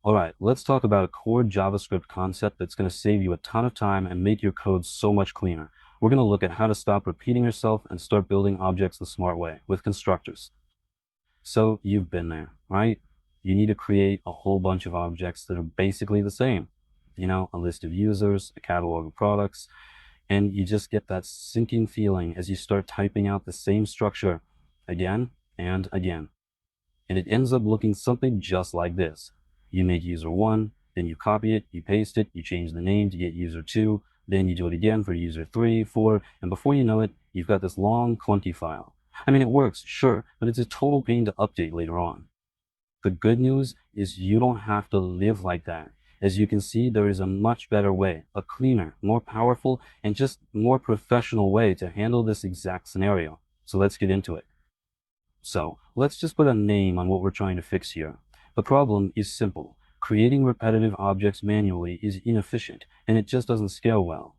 All right, let's talk about a core JavaScript concept that's going to save you a ton of time and make your code so much cleaner. We're going to look at how to stop repeating yourself and start building objects the smart way with constructors. So you've been there, right? You need to create a whole bunch of objects that are basically the same. A list of users, a catalog of products, and you just get that sinking feeling as you start typing out the same structure again and again. And it ends up looking something just like this. You make user 1, then you copy it, you paste it, you change the name to get user 2, then you do it again for user 3, 4, and before you know it, you've got this long, clunky file. I mean, it works, sure, but it's a total pain to update later on. The good news is you don't have to live like that. As you can see, there is a much better way, a cleaner, more powerful, and just more professional way to handle this exact scenario. So let's get into it. So let's just put a name on what we're trying to fix here. The problem is simple. Creating repetitive objects manually is inefficient, and it just doesn't scale well.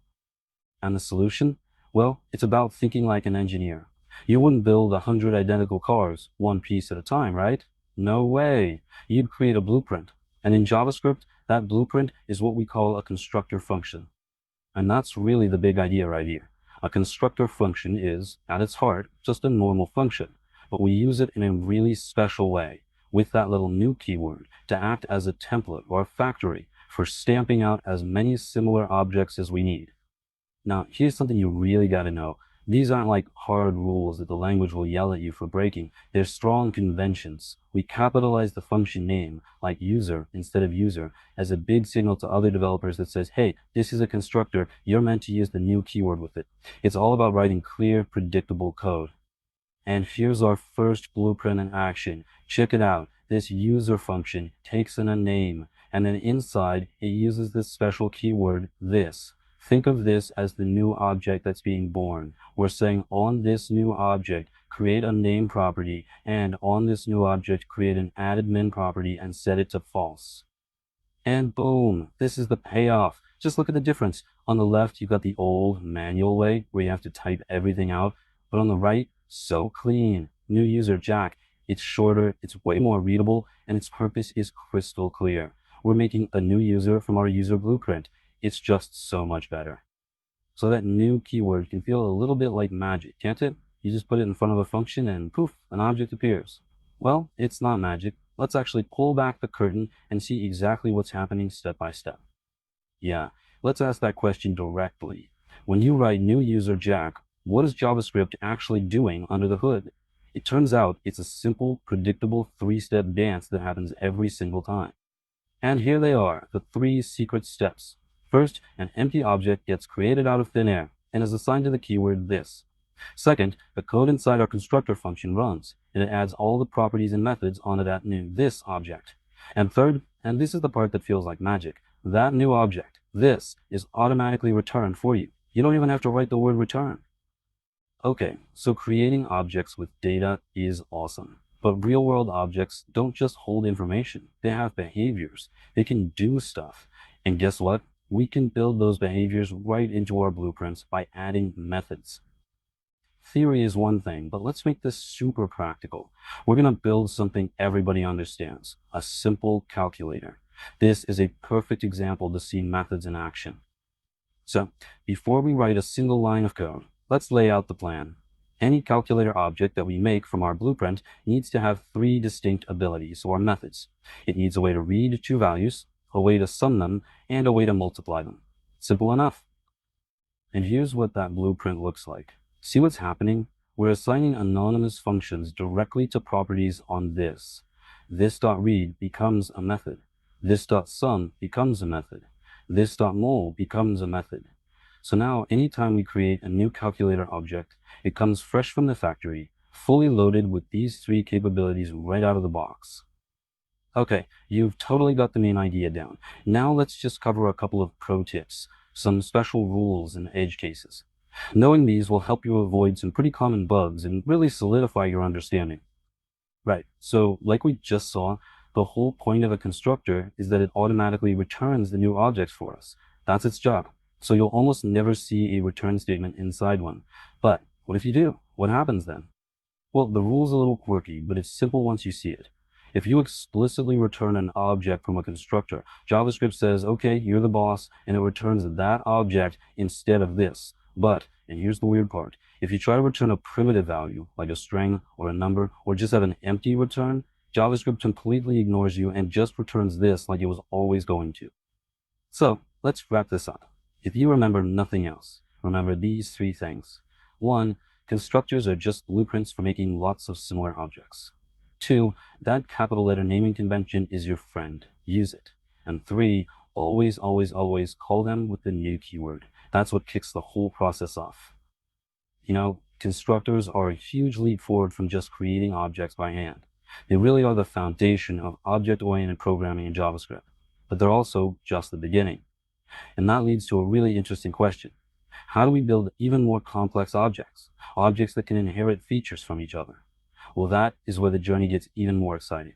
And the solution? Well, it's about thinking like an engineer. You wouldn't build 100 identical cars, one piece at a time, right? No way. You'd create a blueprint. And in JavaScript, that blueprint is what we call a constructor function. And that's really the big idea right here. A constructor function is, at its heart, just a normal function, but we use it in a really special way, with that little new keyword, to act as a template or a factory for stamping out as many similar objects as we need. Now, here's something you really got to know. These aren't like hard rules that the language will yell at you for breaking. They're strong conventions. We capitalize the function name, like user instead of user, as a big signal to other developers that says, hey, this is a constructor, you're meant to use the new keyword with it. It's all about writing clear, predictable code. And here's our first blueprint in action. Check it out. This user function takes in a name, and then inside it uses this special keyword, this. Think of this as the new object that's being born. We're saying on this new object, create a name property, and on this new object, create an addedmin property and set it to false. And boom, this is the payoff. Just look at the difference. On the left, you've got the old manual way where you have to type everything out, but on the right, so clean. New user Jack. It's shorter, it's way more readable, and its purpose is crystal clear. We're making a new user from our user blueprint. It's just so much better. So that new keyword can feel a little bit like magic, can't it? You just put it in front of a function and poof, an object appears. Well, it's not magic. Let's actually pull back the curtain and see exactly what's happening step by step. Yeah, let's ask that question directly. When you write new user Jack, what is JavaScript actually doing under the hood? It turns out it's a simple, predictable three-step dance that happens every single time. And here they are, the three secret steps. First, an empty object gets created out of thin air and is assigned to the keyword this. Second, the code inside our constructor function runs, and it adds all the properties and methods onto that new this object. And third, and this is the part that feels like magic, that new object, this, is automatically returned for you. You don't even have to write the word return. Okay, so creating objects with data is awesome. But real-world objects don't just hold information. They have behaviors. They can do stuff. And guess what? We can build those behaviors right into our blueprints by adding methods. Theory is one thing, but let's make this super practical. We're going to build something everybody understands, a simple calculator. This is a perfect example to see methods in action. So, before we write a single line of code, let's lay out the plan. Any calculator object that we make from our blueprint needs to have three distinct abilities, or methods. It needs a way to read two values, a way to sum them, and a way to multiply them. Simple enough. And here's what that blueprint looks like. See what's happening? We're assigning anonymous functions directly to properties on this. This.read becomes a method. This.sum becomes a method. This.mul becomes a method. So now, anytime we create a new calculator object, it comes fresh from the factory, fully loaded with these three capabilities right out of the box. Okay, you've totally got the main idea down. Now let's just cover a couple of pro tips, some special rules and edge cases. Knowing these will help you avoid some pretty common bugs and really solidify your understanding. Right, so like we just saw, the whole point of a constructor is that it automatically returns the new objects for us. That's its job. So you'll almost never see a return statement inside one. But what if you do? What happens then? Well, the rule's a little quirky, but it's simple once you see it. If you explicitly return an object from a constructor, JavaScript says, okay, you're the boss, and it returns that object instead of this. But, and here's the weird part, if you try to return a primitive value, like a string or a number, or just have an empty return, JavaScript completely ignores you and just returns this like it was always going to. So, let's wrap this up. If you remember nothing else, remember these three things. 1. Constructors are just blueprints for making lots of similar objects. 2. That capital letter naming convention is your friend. Use it. And 3. Always, always, always call them with the new keyword. That's what kicks the whole process off. Constructors are a huge leap forward from just creating objects by hand. They really are the foundation of object-oriented programming in JavaScript, but they're also just the beginning. And that leads to a really interesting question. How do we build even more complex objects that can inherit features from each other? Well, that is where the journey gets even more exciting.